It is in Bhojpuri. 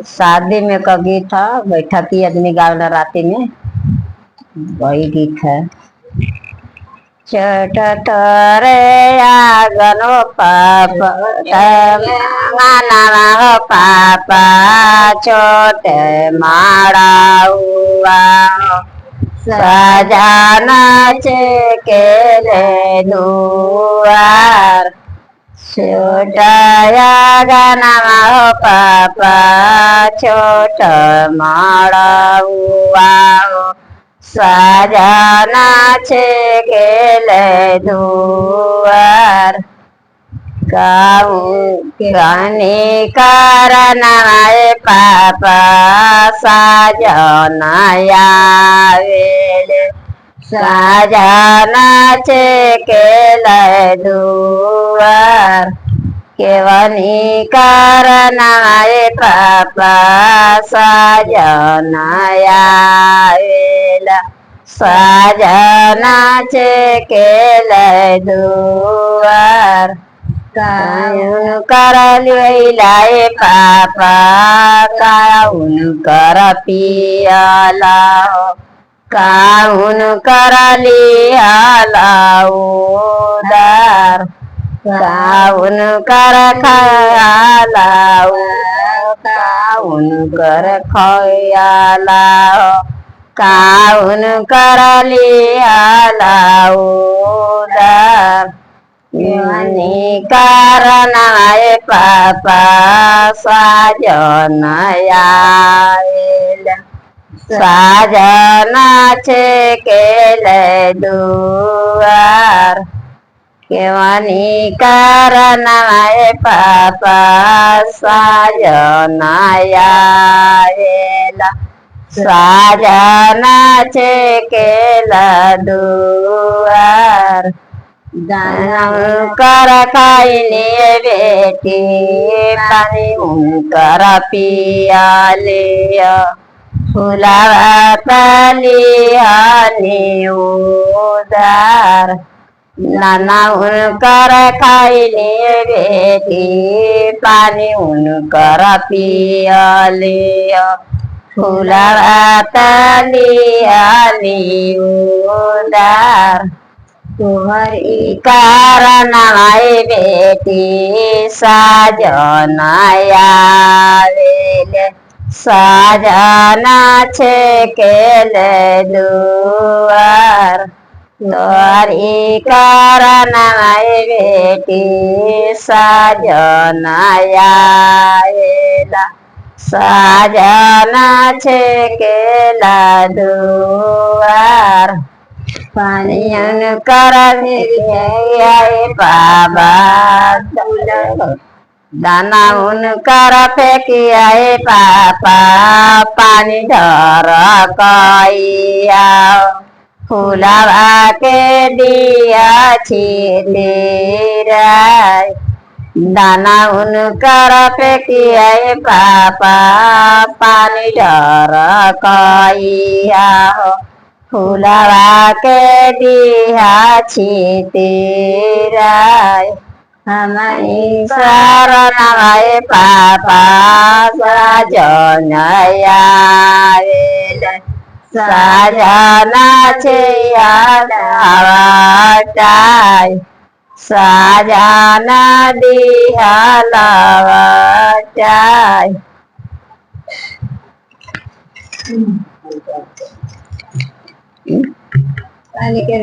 शादी में का गीत था, बैठकी आदमी गावला राती में, वही गीत है। चट तरे आगनो पापा पापा छोटे माड़ा हुआ सजाना केले दुआर छोटाया गाना पापा छोट माड़ा हुआ सजाना केले दुआर गाऊ गाने करनाए पापा साजनाया वेले साजना केले दुआर केवनी करनाए पापा साजनाया वेला साजना केले दुआर काउन कर लाए पापा काउन कर पियाला काउन कर लियाला उदार काउन कर खयाला काउन कर खयाला काउन कर लियाला उदार केवनी करनाए पापा साजनाया साजना केले दुआर केवनी करनाए पापा साजनाया साजना केले दुआर कर खाइने बेटी पानी उनकर पिया लिया फुलावा पलिया उदार नाना उनकर खाइने बेटी पानी उनकर पिया लिया फुलावा पलिया उदार तुम्हारी करनाए बेटी साजनाया वेले साजना केले दुआर तुम्हारी करनाए बेटी साजनाया वेला साजना केला दुआर पानियन कर बाबा दाना उनकर फेंकिया पापा पानी धर कैया फुलावा के दिया छिरा दाना उनकर फेंकिया पापा पानी धर कैया फुलावा के दिया छिराय हमारी शरणाए पापा साजनाया साजना छाय साजना दिया लावाय पानी के